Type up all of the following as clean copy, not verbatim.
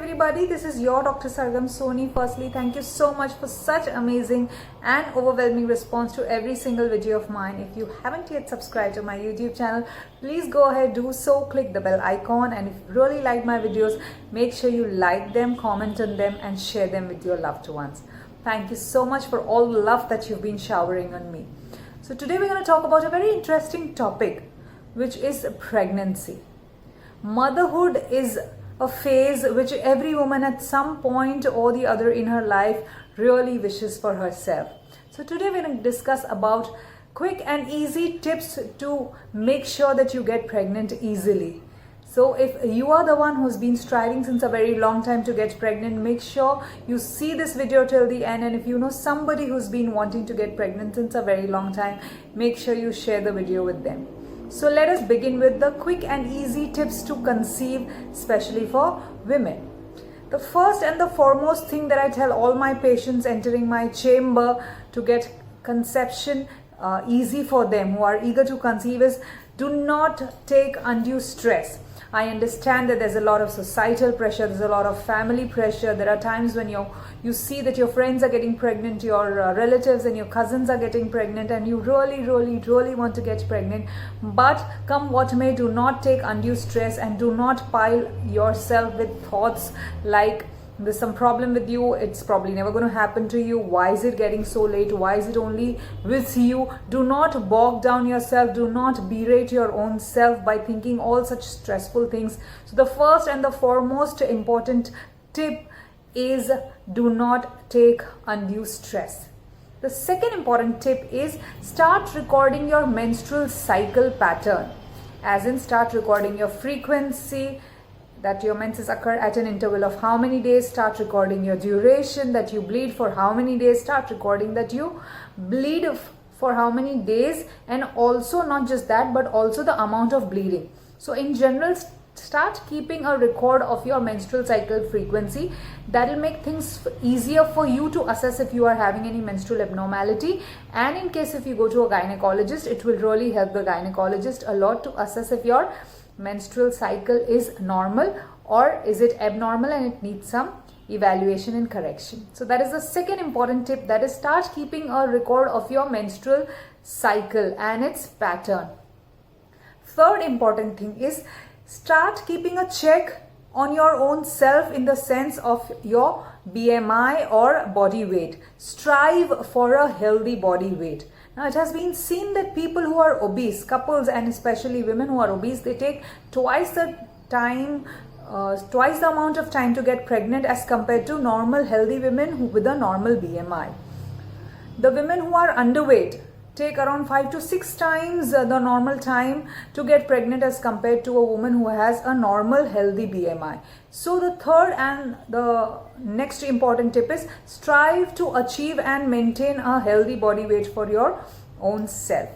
everybody, this is your Dr. Sargam Soni. Firstly, thank you so much for such amazing and overwhelming response to every single video of mine. If you haven't yet subscribed to my YouTube channel, please go ahead, do so, click the bell icon, and if you really like my videos, make sure you like them, comment on them and share them with your loved ones. Thank you so much for all the love that you've been showering on me. So today we're going to talk about a very interesting topic, which is pregnancy. Motherhood is a phase which every woman at some point or the other in her life really wishes for herself. So today we're going to discuss about quick and easy tips to make sure that you get pregnant easily. So if you are the one who's been striving since a very long time to get pregnant, make sure you see this video till the end. And if you know somebody who's been wanting to get pregnant since a very long time, make sure you share the video with them. So let us begin with the quick and easy tips to conceive, especially for women. The first and the foremost thing that I tell all my patients entering my chamber to get conception easy for them who are eager to conceive is do not take undue stress. I understand that there's a lot of societal pressure, there's a lot of family pressure. There are times when you see that your friends are getting pregnant, your relatives and your cousins are getting pregnant, and you really want to get pregnant. But come what may, do not take undue stress and do not pile yourself with thoughts like there's some problem with you, it's probably never going to happen to you, why is it getting so late, why is it only with you. Do not bog down yourself, do not berate your own self by thinking all such stressful things. So the first and the foremost important tip is do not take undue stress. The second important tip is start recording your menstrual cycle pattern, as in start recording your frequency, that your menses occur at an interval of how many days. Start recording your duration, that you bleed for how many days. Start recording that you bleed for how many days, and also not just that but also the amount of bleeding. So in general, start keeping a record of your menstrual cycle frequency. That will make things easier for you to assess if you are having any menstrual abnormality, and in case if you go to a gynecologist, it will really help the gynecologist a lot to assess if your menstrual cycle is normal or is it abnormal and it needs some evaluation and correction. So that is the second important tip, that is start keeping a record of your menstrual cycle and its pattern. Third important thing is start keeping a check on your own self in the sense of your BMI or body weight. Strive for a healthy body weight. Now it has been seen that people who are obese, couples and especially women who are obese, they take twice the amount of time to get pregnant as compared to normal healthy women with a normal BMI. The women who are underweight take around 5 to 6 times the normal time to get pregnant as compared to a woman who has a normal healthy BMI. So the third and the next important tip is strive to achieve and maintain a healthy body weight for your own self.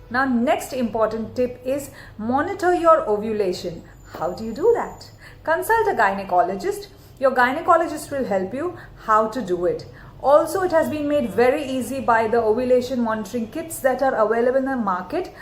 Now next important tip is monitor your ovulation. How do you do that? Consult a gynecologist. Your gynecologist will help you how to do it. Also, it has been made very easy by the ovulation monitoring kits that are available in the market,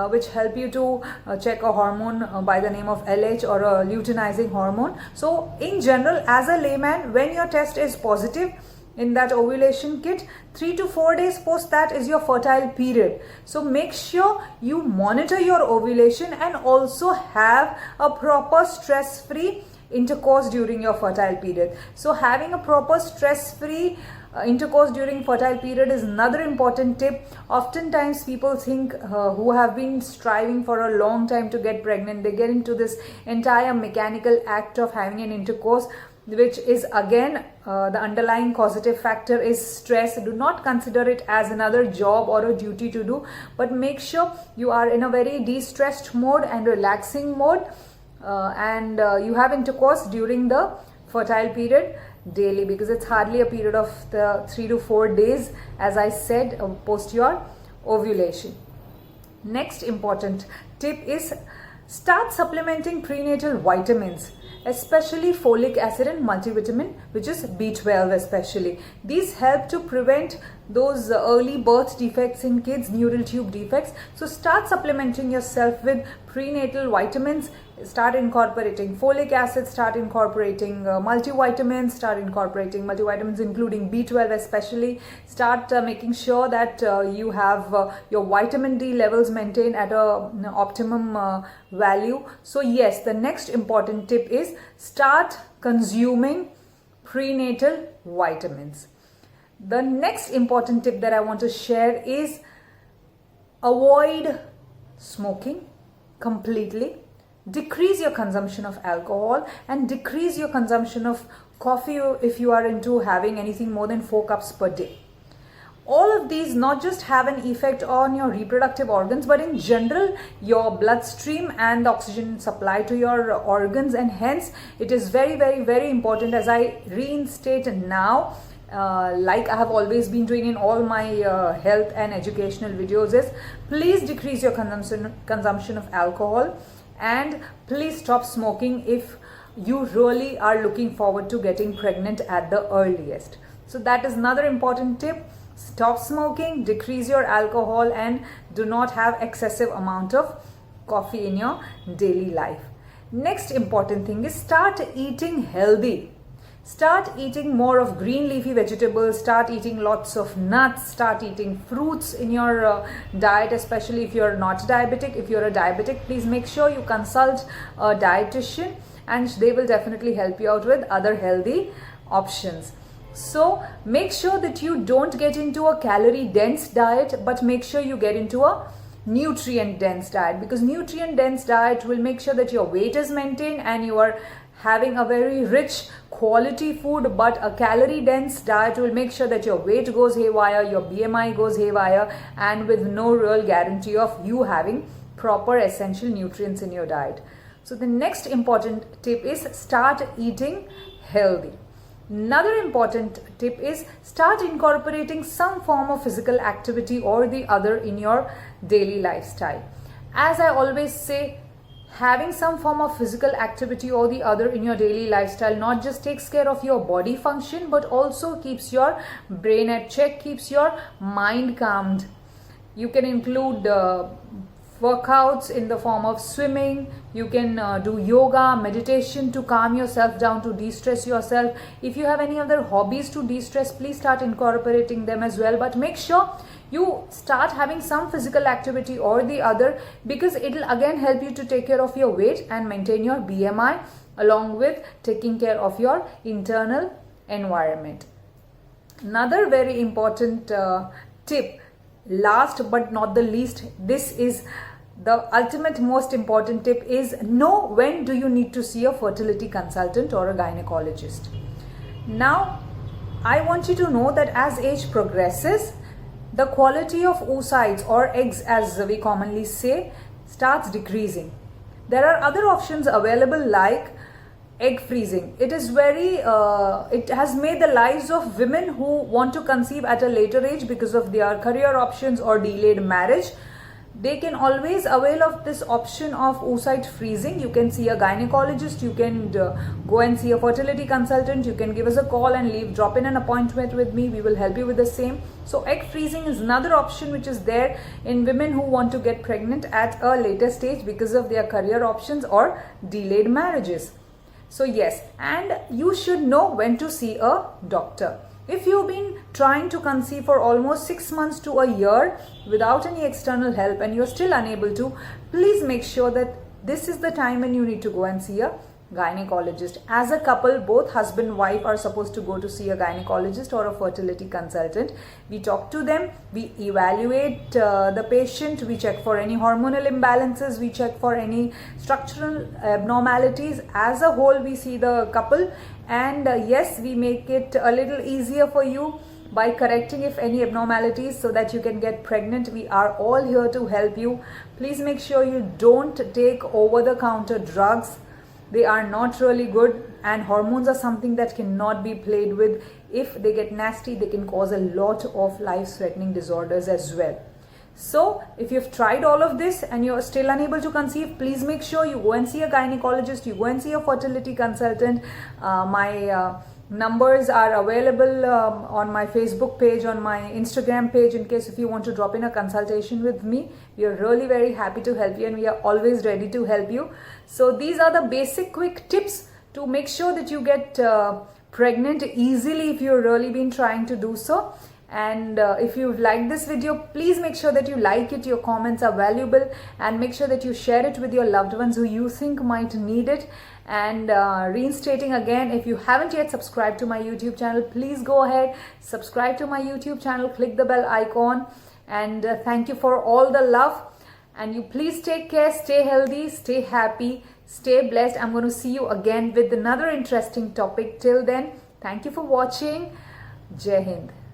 which help you to check a hormone by the name of LH or a luteinizing hormone. So in general, as a layman, when your test is positive in that ovulation kit, 3 to 4 days post that is your fertile period. So make sure you monitor your ovulation and also have a proper stress-free intercourse during your fertile period. So having a proper stress-free intercourse during fertile period is another important tip. Oftentimes people think who have been striving for a long time to get pregnant, they get into this entire mechanical act of having an intercourse, which is again the underlying causative factor is stress. Do not consider it as another job or a duty to do, but make sure you are in a very de-stressed mode and relaxing mode, and you have intercourse during the fertile period daily, because it's hardly a period of the 3 to 4 days, as I said, post your ovulation. Next important tip is start supplementing prenatal vitamins, especially folic acid and multivitamin, which is B12 especially. These help to prevent those early birth defects in kids, neural tube defects. So start supplementing yourself with prenatal vitamins. Start incorporating folic acid, start incorporating multivitamins, start incorporating multivitamins including B12 especially. Start making sure that you have your vitamin D levels maintained at a optimum value. So yes, the next important tip is start consuming prenatal vitamins. The next important tip that I want to share is avoid smoking completely. Decrease your consumption of alcohol and decrease your consumption of coffee if you are into having anything more than 4 cups per day. All of these not just have an effect on your reproductive organs, but in general your bloodstream and the oxygen supply to your organs, and hence it is very, very, very important, as I reinstate now, like I have always been doing in all my health and educational videos, is please decrease your consumption of alcohol, and please stop smoking if you really are looking forward to getting pregnant at the earliest. So that is another important tip. Stop smoking, decrease your alcohol, and do not have excessive amount of coffee in your daily life. Next important thing is start eating healthy. Start eating more of green leafy vegetables, start eating lots of nuts, start eating fruits in your diet, especially if you're not diabetic. If you're a diabetic, please make sure you consult a dietitian and they will definitely help you out with other healthy options. So make sure that you don't get into a calorie dense diet, but make sure you get into a nutrient dense diet, because nutrient dense diet will make sure that your weight is maintained and you are having a very rich quality food. But a calorie dense diet will make sure that your weight goes haywire, your BMI goes haywire, and with no real guarantee of you having proper essential nutrients in your diet. So the next important tip is start eating healthy. Another important tip is start incorporating some form of physical activity or the other in your daily lifestyle. As I always say, having some form of physical activity or the other in your daily lifestyle not just takes care of your body function, but also keeps your brain at check, keeps your mind calmed. You can include workouts in the form of swimming. You can do yoga, meditation to calm yourself down, to de-stress yourself. If you have any other hobbies to de-stress, please start incorporating them as well. But make sure you start having some physical activity or the other, because it will again help you to take care of your weight and maintain your BMI, along with taking care of your internal environment. Another very important tip, last but not the least, this is the ultimate most important tip, is know when do you need to see a fertility consultant or a gynecologist. Now I want you to know that as age progresses, the quality of oocytes or eggs, as we commonly say, starts decreasing. There are other options available like egg freezing. It is very it has made the lives of women who want to conceive at a later age because of their career options or delayed marriage. They can always avail of this option of oocyte freezing. You can see a gynecologist, you can go and see a fertility consultant, you can give us a call and drop in an appointment with me. We will help you with the same. So egg freezing is another option which is there in women who want to get pregnant at a later stage because of their career options or delayed marriages. So yes, and you should know when to see a doctor. If you've been trying to conceive for almost 6 months to a year without any external help and you're still unable to, please make sure that this is the time when you need to go and see a gynecologist. As a couple, both husband and wife are supposed to go to see a gynecologist or a fertility consultant. We talk to them, we evaluate the patient, we check for any hormonal imbalances, we check for any structural abnormalities. As a whole, we see the couple, and yes, we make it a little easier for you by correcting if any abnormalities so that you can get pregnant. We are all here to help you. Please make sure you don't take over-the-counter drugs. They are not really good, and hormones are something that cannot be played with. If they get nasty, they can cause a lot of life-threatening disorders as well. So if you've tried all of this and you're still unable to conceive, please make sure you go and see a gynecologist, you go and see a fertility consultant. My numbers are available on my Facebook page, on my Instagram page, in case if you want to drop in a consultation with me. We are really very happy to help you, and we are always ready to help you. So these are the basic quick tips to make sure that you get pregnant easily if you've really been trying to do so. And if you like this video, please make sure that you like it. Your comments are valuable, and make sure that you share it with your loved ones who you think might need it. And reinstating again, if you haven't yet subscribed to my YouTube channel, please go ahead, subscribe to my YouTube channel, click the bell icon, and thank you for all the love. And you please take care, stay healthy, stay happy, stay blessed. I'm going to see you again with another interesting topic. Till then, thank you for watching. Jai Hind.